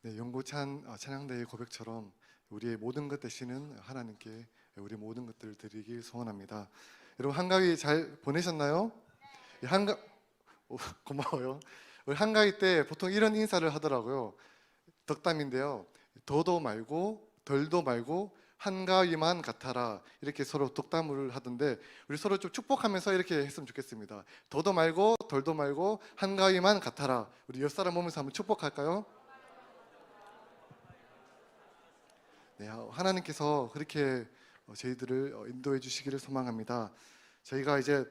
네, 연고찬 찬양대의 고백처럼 우리의 모든 것 되시는 하나님께 우리 모든 것들을 드리길 소원합니다. 여러분 한가위 잘 보내셨나요? 한가 고마워요. 우리 한가위 때 보통 이런 인사를 하더라고요. 덕담인데요. 더도 말고 덜도 말고 한가위만 같아라, 이렇게 서로 덕담을 하던데 우리 서로 좀 축복하면서 이렇게 했으면 좋겠습니다. 더도 말고 덜도 말고 한가위만 같아라. 우리 옆 사람 보면서 한번 축복할까요? 네, 하나님께서 그렇게 저희들을 인도해 주시기를 소망합니다. 저희가 이제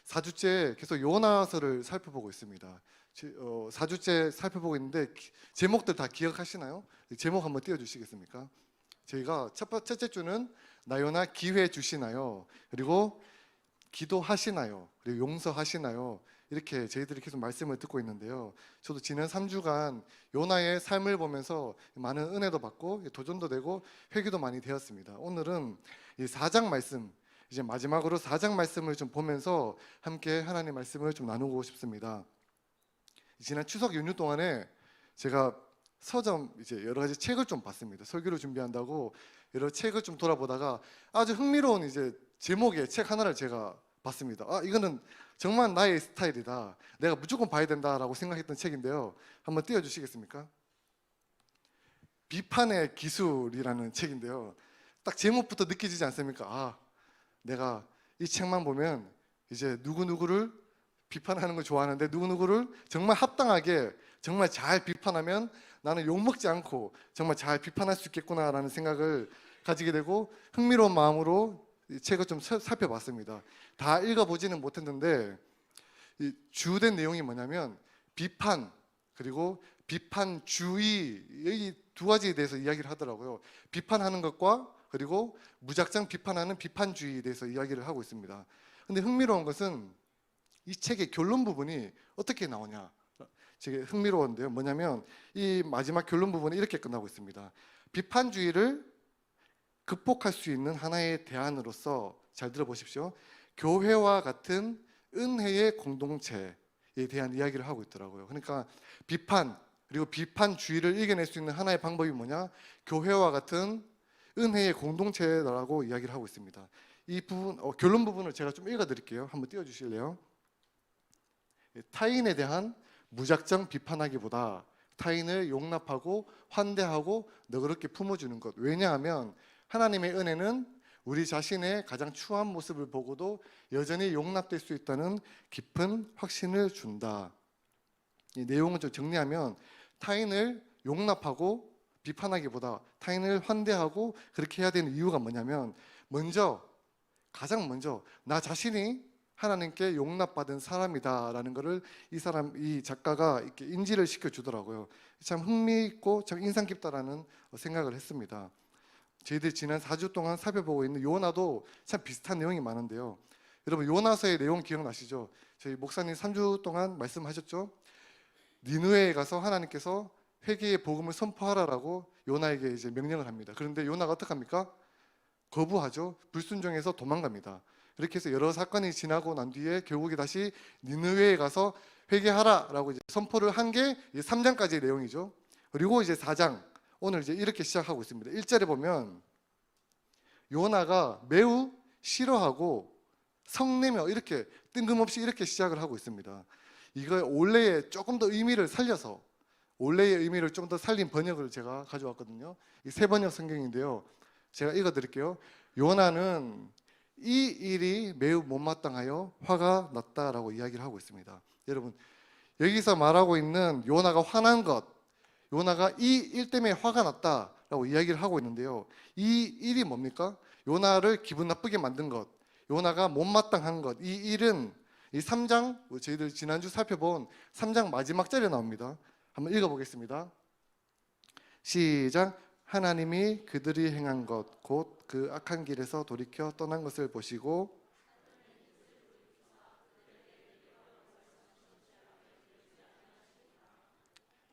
4주째 계속 요나서를 살펴보고 있습니다. 4주째 살펴보고 있는데 제목들 다 기억하시나요? 제목 한번 띄워주시겠습니까? 저희가 첫째 주는 나 요나 기회 주시나요? 그리고 기도하시나요? 그리고 용서하시나요? 이렇게 저희들이 계속 말씀을 듣고 있는데요. 저도 지난 3주간 요나의 삶을 보면서 많은 은혜도 받고 도전도 되고 회개도 많이 되었습니다. 오늘은 이 4장 말씀, 이제 마지막으로 4장 말씀을 좀 보면서 함께 하나님의 말씀을 좀 나누고 싶습니다. 지난 추석 연휴 동안에 제가 서점 이제 여러 가지 책을 좀 봤습니다. 설교를 준비한다고 여러 책을 좀 돌아보다가 아주 흥미로운 이제 제목의 책 하나를 제가 봤습니다. 이거는 정말 나의 스타일이다, 내가 무조건 봐야 된다라고 생각했던 책인데요. 한번 띄워주시겠습니까? 비판의 기술이라는 책인데요. 딱 제목부터 느껴지지 않습니까? 내가 이 책만 보면 이제 누구누구를 비판하는 걸 좋아하는데 누구누구를 정말 합당하게 정말 잘 비판하면 나는 욕먹지 않고 정말 잘 비판할 수 있겠구나라는 생각을 가지게 되고 흥미로운 마음으로 이 책을 좀 살펴봤습니다. 다 읽어보지는 못했는데 이 주된 내용이 뭐냐면 비판 그리고 비판주의, 이 두 가지에 대해서 이야기를 하더라고요. 비판하는 것과 그리고 무작정 비판하는 비판주의에 대해서 이야기를 하고 있습니다. 근데 흥미로운 것은 이 책의 결론 부분이 어떻게 나오냐, 되게 흥미로운데요. 뭐냐면 이 마지막 결론 부분이 이렇게 끝나고 있습니다. 비판주의를 극복할 수 있는 하나의 대안으로서, 잘 들어보십시오, 교회와 같은 은혜의 공동체에 대한 이야기를 하고 있더라고요. 그러니까 비판 그리고 비판주의를 이겨낼 수 있는 하나의 방법이 뭐냐? 교회와 같은 은혜의 공동체라고 이야기를 하고 있습니다. 이 부분, 결론 부분을 제가 좀 읽어드릴게요. 한번 띄워주실래요? 타인에 대한 무작정 비판하기보다 타인을 용납하고 환대하고 너그럽게 품어주는 것. 왜냐하면 하나님의 은혜는 우리 자신의 가장 추한 모습을 보고도 여전히 용납될 수 있다는 깊은 확신을 준다. 이 내용을 좀 정리하면 타인을 용납하고 비판하기보다 타인을 환대하고 그렇게 해야 되는 이유가 뭐냐면 가장 먼저 나 자신이 하나님께 용납받은 사람이다라는 것을 이 작가가 이렇게 인지를 시켜주더라고요. 참 흥미있고 참 인상 깊다라는 생각을 했습니다. 저희들이 지난 4주 동안 살펴보고 있는 요나도 참 비슷한 내용이 많은데요. 여러분 요나서의 내용 기억나시죠? 저희 목사님 3주 동안 말씀하셨죠? 니느웨에 가서 하나님께서 회개의 복음을 선포하라라고 요나에게 이제 명령을 합니다. 그런데 요나가 어떡합니까? 거부하죠. 불순종해서 도망갑니다. 이렇게 해서 여러 사건이 지나고 난 뒤에 결국에 다시 니느웨에 가서 회개하라라고 이제 선포를 한 게 3장까지의 내용이죠. 그리고 이제 4장, 오늘 이제 이렇게 시작하고 있습니다. 1절에 보면 요나가 매우 싫어하고 성내며 이렇게 뜬금없이 이렇게 시작을 하고 있습니다. 이거 원래의 조금 더 의미를 살려서, 원래의 의미를 좀 더 살린 번역을 제가 가져왔거든요. 이 새 번역 성경인데요. 제가 읽어드릴게요. 요나는 이 일이 매우 못마땅하여 화가 났다라고 이야기를 하고 있습니다. 여러분 여기서 말하고 있는 요나가 화난 것, 요나가 이 일 때문에 화가 났다라고 이야기를 하고 있는데요. 이 일이 뭡니까? 요나를 기분 나쁘게 만든 것, 요나가 못마땅한 것, 이 일은 이 3장, 저희들 지난주 살펴본 3장 마지막 절에 나옵니다. 한번 읽어보겠습니다. 시작. 하나님이 그들이 행한 것 곧 그 악한 길에서 돌이켜 떠난 것을 보시고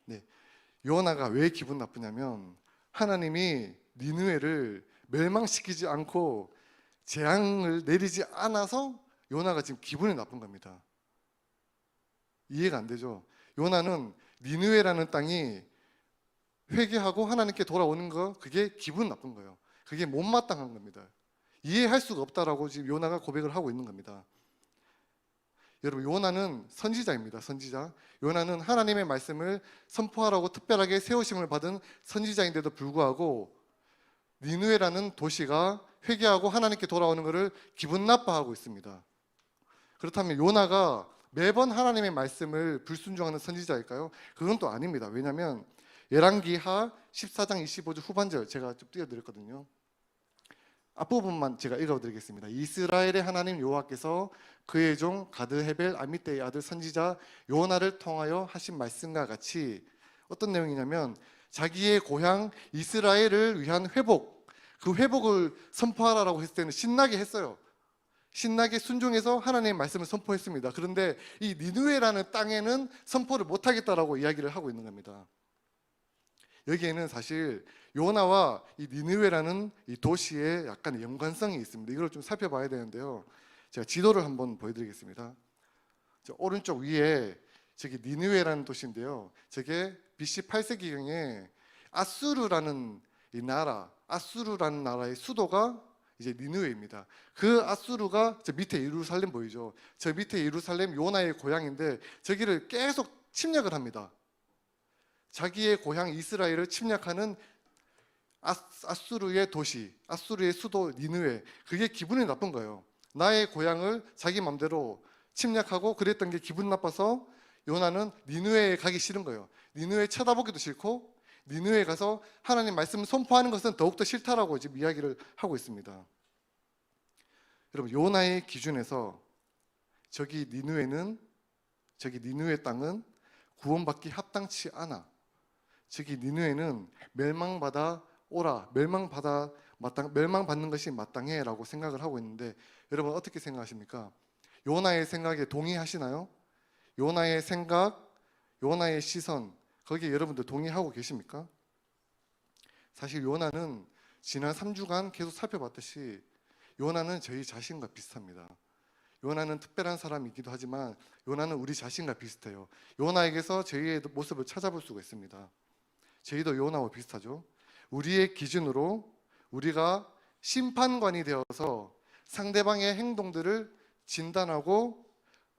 네, 요나가 왜 기분 나쁘냐면 하나님이 니느웨를 멸망시키지 않고 재앙을 내리지 않아서 요나가 지금 기분이 나쁜 겁니다. 이해가 안 되죠? 요나는 니느웨라는 땅이 회개하고 하나님께 돌아오는 거, 그게 기분 나쁜 거예요. 그게 못마땅한 겁니다. 이해할 수가 없다라고 지금 요나가 고백을 하고 있는 겁니다. 여러분, 요나는 선지자입니다. 선지자. 요나는 하나님의 말씀을 선포하라고 특별하게 세우심을 받은 선지자인데도 불구하고 니느웨라는 도시가 회개하고 하나님께 돌아오는 것을 기분 나빠하고 있습니다. 그렇다면 요나가 매번 하나님의 말씀을 불순종하는 선지자일까요? 그건 또 아닙니다. 왜냐하면 열왕기하 14장 25절 후반절 제가 좀 띄워드렸거든요. 앞부분만 제가 읽어드리겠습니다. 이스라엘의 하나님 여호와께서 그의 종 가드 헤벨 아미떼의 아들 선지자 요나를 통하여 하신 말씀과 같이, 어떤 내용이냐면 자기의 고향 이스라엘을 위한 회복, 그 회복을 선포하라고 했을 때는 신나게 했어요. 신나게 순종해서 하나님의 말씀을 선포했습니다. 그런데 이 니느웨라는 땅에는 선포를 못하겠다라고 이야기를 하고 있는 겁니다. 여기에는 사실 요나와 이 니느웨라는 이 도시에 약간 연관성이 있습니다. 이걸 좀 살펴봐야 되는데요. 제가 지도를 한번 보여드리겠습니다. 저 오른쪽 위에 저기 니느웨라는 도시인데요. 저게 BC 8세기경에 아수르라는 이 나라, 아수르라는 나라의 수도가 이제 니느웨입니다. 그 아수르가 저 밑에 예루살렘 보이죠? 저 밑에 예루살렘 요나의 고향인데 저기를 계속 침략을 합니다. 자기의 고향 이스라엘을 침략하는 아수르의 도시, 아수르의 수도 니느웨, 그게 기분이 나쁜 거예요. 나의 고향을 자기 맘대로 침략하고 그랬던 게 기분 나빠서 요나는 니느웨에 가기 싫은 거예요. 니느웨 쳐다보기도 싫고 니느웨에 가서 하나님 말씀을 선포하는 것은 더욱더 싫다라고 지금 이야기를 하고 있습니다. 여러분, 요나의 기준에서 저기 니느웨 땅은 구원받기 합당치 않아. 저기 니느웨는 멸망받아 오라, 멸망받는 것이 마땅해라고 생각을 하고 있는데, 여러분 어떻게 생각하십니까? 요나의 생각에 동의하시나요? 요나의 생각, 요나의 시선, 거기에 여러분들 동의하고 계십니까? 사실 요나는 지난 3주간 계속 살펴봤듯이 요나는 저희 자신과 비슷합니다. 요나는 특별한 사람이기도 하지만 요나는 우리 자신과 비슷해요. 요나에게서 저희의 모습을 찾아볼 수가 있습니다. 저희도 요나와 비슷하죠. 우리의 기준으로 우리가 심판관이 되어서 상대방의 행동들을 진단하고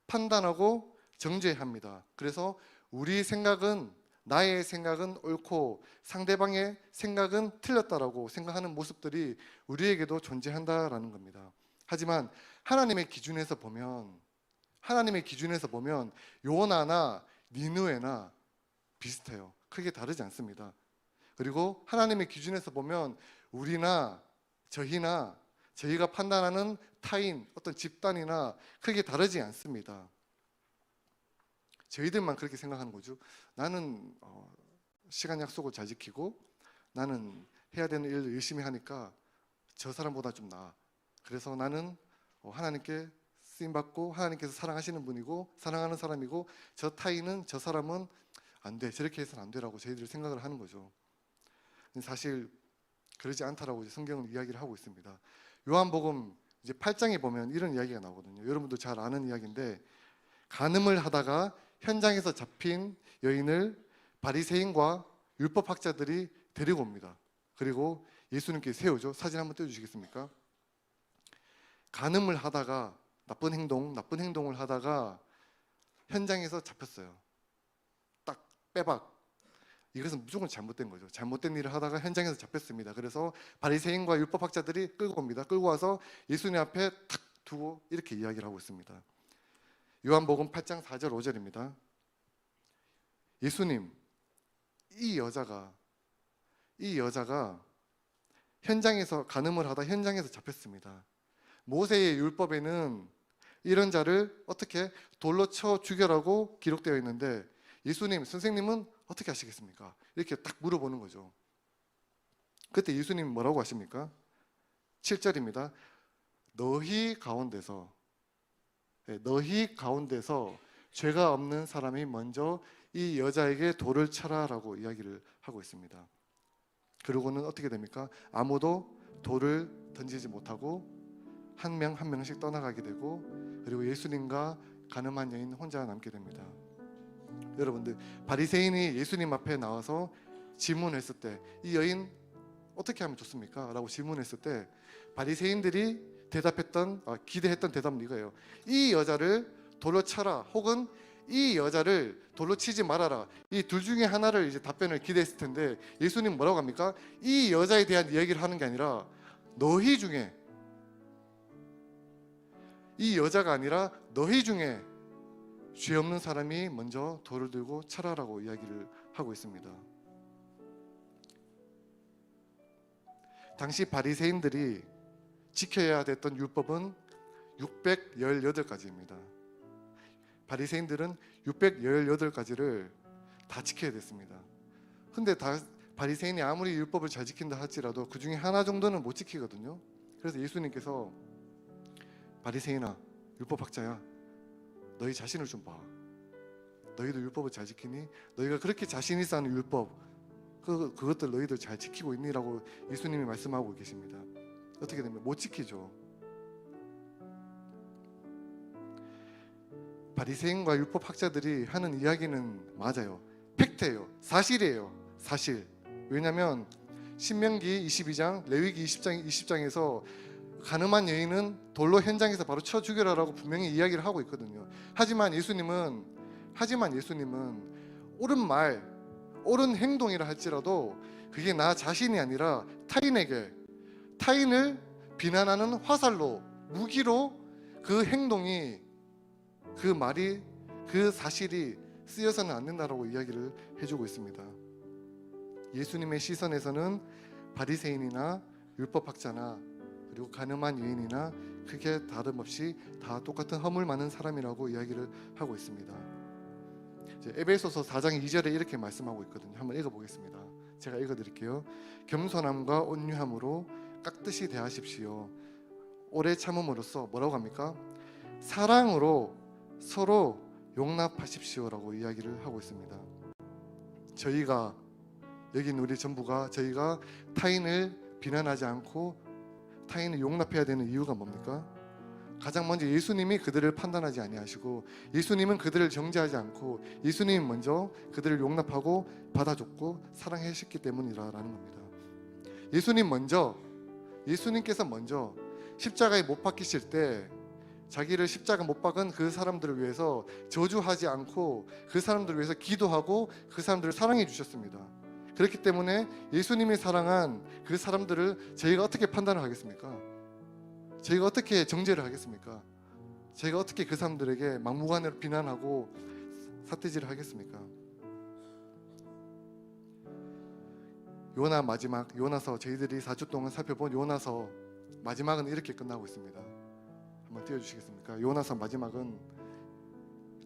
판단하고 정죄합니다. 그래서 우리 생각은, 나의 생각은 옳고 상대방의 생각은 틀렸다라고 생각하는 모습들이 우리에게도 존재한다라는 겁니다. 하지만 하나님의 기준에서 보면 요나나 니느웨나 비슷해요. 크게 다르지 않습니다. 그리고 하나님의 기준에서 보면 우리나 저희가 판단하는 타인, 어떤 집단이나 크게 다르지 않습니다. 저희들만 그렇게 생각하는 거죠. 나는 시간 약속을 잘 지키고 나는 해야 되는 일을 열심히 하니까 저 사람보다 좀 나아. 그래서 나는 하나님께 쓰임받고 하나님께서 사랑하시는 분이고 사랑하는 사람이고, 저 타인은, 저 사람은 안 돼, 저렇게 해서는 안 되라고 저희들이 생각을 하는 거죠. 사실 그러지 않다라고 성경은 이야기를 하고 있습니다. 요한복음 이제 8장에 보면 이런 이야기가 나오거든요. 여러분도 잘 아는 이야기인데, 간음을 하다가 현장에서 잡힌 여인을 바리새인과 율법학자들이 데리고 옵니다. 그리고 예수님께 세우죠. 사진 한번 띄워주시겠습니까? 간음을 하다가 나쁜 행동을 하다가 현장에서 잡혔어요. 딱 빼박. 이것은 무조건 잘못된 거죠. 잘못된 일을 하다가 현장에서 잡혔습니다. 그래서 바리새인과 율법학자들이 끌고 옵니다. 끌고 와서 예수님 앞에 탁 두고 이렇게 이야기를 하고 있습니다. 요한복음 8장 4절 5절입니다. 예수님, 이 여자가 현장에서 간음을 하다 현장에서 잡혔습니다. 모세의 율법에는 이런 자를 어떻게 돌로 쳐 죽여라고 기록되어 있는데 예수님, 선생님은 어떻게 하시겠습니까? 이렇게 딱 물어보는 거죠. 그때 예수님 뭐라고 하십니까? 7절입니다. 너희 가운데서 죄가 없는 사람이 먼저 이 여자에게 돌을 쳐라라고 이야기를 하고 있습니다. 그러고는 어떻게 됩니까? 아무도 돌을 던지지 못하고 한 명 한 명씩 떠나가게 되고, 그리고 예수님과 간음한 여인 혼자 남게 됩니다. 여러분들, 바리새인이 예수님 앞에 나와서 질문했을 때 이 여인 어떻게 하면 좋습니까? 라고 질문했을 때 바리새인들이 기대했던 대답은 이거예요. 이 여자를 돌로 쳐라, 혹은 이 여자를 돌로 치지 말아라. 이 둘 중에 하나를 이제 답변을 기대했을 텐데 예수님 뭐라고 합니까? 이 여자에 대한 이야기를 하는 게 아니라 너희 중에, 이 여자가 아니라 너희 중에 죄 없는 사람이 먼저 돌을 들고 쳐라라고 이야기를 하고 있습니다. 당시 바리새인들이 지켜야 됐던 율법은 618가지입니다. 바리새인들은 618가지를 다 지켜야 됐습니다. 근데 바리새인이 아무리 율법을 잘 지킨다 할지라도 그 중에 하나 정도는 못 지키거든요. 그래서 예수님께서 바리새인아, 율법학자야, 너희 자신을 좀 봐. 너희도 율법을 잘 지키니? 너희가 그렇게 자신 있어 하는 율법, 그것들 너희들 잘 지키고 있니? 라고 예수님이 말씀하고 계십니다. 어떻게 되면 못 지키죠. 바리새인과 율법학자들이 하는 이야기는 맞아요. 팩트예요. 사실이에요. 사실. 왜냐하면 신명기 22장, 레위기 20장에서 가늠한 여인은 돌로 현장에서 바로 쳐 죽여라라고 분명히 이야기를 하고 있거든요. 하지만 예수님은 옳은 말, 옳은 행동이라 할지라도 그게 나 자신이 아니라 타인을 비난하는 화살로, 무기로 그 행동이, 그 말이, 그 사실이 쓰여서는 안 된다라고 이야기를 해주고 있습니다. 예수님의 시선에서는 바리새인이나 율법학자나 그리고 가늠한 여인이나 크게 다름없이 다 똑같은 허물 많은 사람이라고 이야기를 하고 있습니다. 에베소서 4장 2절에 이렇게 말씀하고 있거든요. 한번 읽어보겠습니다. 제가 읽어드릴게요. 겸손함과 온유함으로 깍듯이 대하십시오. 오래 참음으로써 뭐라고 합니까? 사랑으로 서로 용납하십시오라고 이야기를 하고 있습니다. 저희가, 여기 있는 우리 전부가, 저희가 타인을 비난하지 않고 타인을 용납해야 되는 이유가 뭡니까? 가장 먼저 예수님이 그들을 판단하지 아니하시고, 예수님은 그들을 정죄하지 않고, 예수님이 먼저 그들을 용납하고 받아줬고 사랑하셨기 때문이라는 겁니다. 예수님께서 먼저 십자가에 못 박히실 때 자기를 십자가 못 박은 그 사람들을 위해서 저주하지 않고 그 사람들을 위해서 기도하고 그 사람들을 사랑해 주셨습니다. 그렇기 때문에 예수님이 사랑한 그 사람들을 저희가 어떻게 판단을 하겠습니까? 저희가 어떻게 정죄를 하겠습니까? 저희가 어떻게 그 사람들에게 막무가내로 비난하고 삿대질을 하겠습니까? 요나서, 저희들이 4주 동안 살펴본 요나서 마지막은 이렇게 끝나고 있습니다. 한번 띄워주시겠습니까? 요나서 마지막은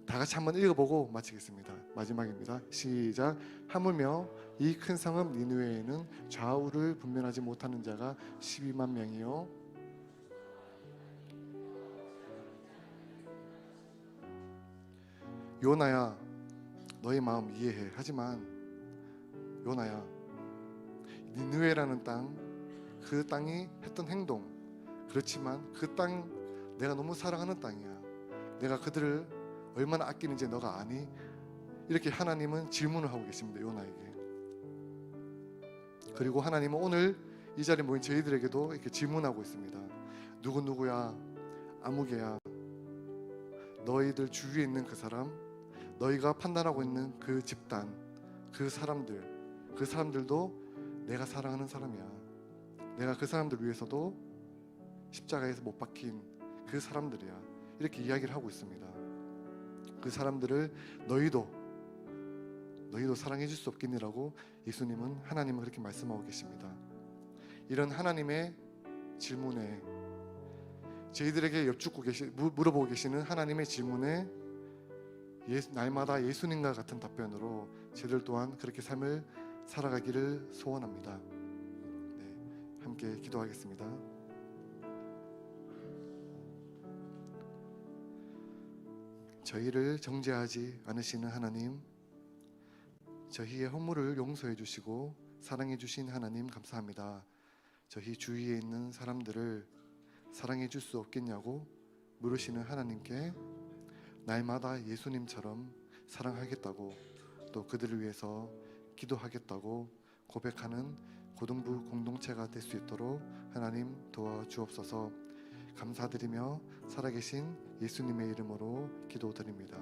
다 같이 한번 읽어보고 마치겠습니다. 마지막입니다. 시작. 하물며 이 큰 성읍 니느웨에는 좌우를 분별하지 못하는 자가 12만 명이요. 요나야, 너의 마음 이해해. 하지만 요나야, 니느웨라는 땅, 그 땅이 했던 행동, 그렇지만 그 땅 내가 너무 사랑하는 땅이야. 내가 그들을 얼마나 아끼는지 너가 아니? 이렇게 하나님은 질문을 하고 계십니다. 요나에게. 그리고 하나님은 오늘 이 자리에 모인 저희들에게도 이렇게 질문하고 있습니다. 누구야? 아무개야. 너희들 주위에 있는 그 사람, 너희가 판단하고 있는 그 집단, 그 사람들도 내가 사랑하는 사람이야. 내가 그 사람들 위해서도 십자가에서 못 박힌 그 사람들이야. 이렇게 이야기를 하고 있습니다. 그 사람들을 너희도 사랑해 줄 수 없겠니라고 하나님은 그렇게 말씀하고 계십니다. 이런 하나님의 질문에, 저희들에게 물어보고 계시는 하나님의 질문에 날마다 예수님과 같은 답변으로 저희들 또한 그렇게 삶을 살아가기를 소원합니다. 네, 함께 기도하겠습니다. 저희를 정죄하지 않으시는 하나님, 저희의 허물을 용서해 주시고 사랑해 주신 하나님 감사합니다. 저희 주위에 있는 사람들을 사랑해 줄 수 없겠냐고 물으시는 하나님께 날마다 예수님처럼 사랑하겠다고, 또 그들을 위해서 기도하겠다고 고백하는 고등부 공동체가 될 수 있도록 하나님 도와주옵소서. 감사드리며 살아계신 예수님의 이름으로 기도드립니다.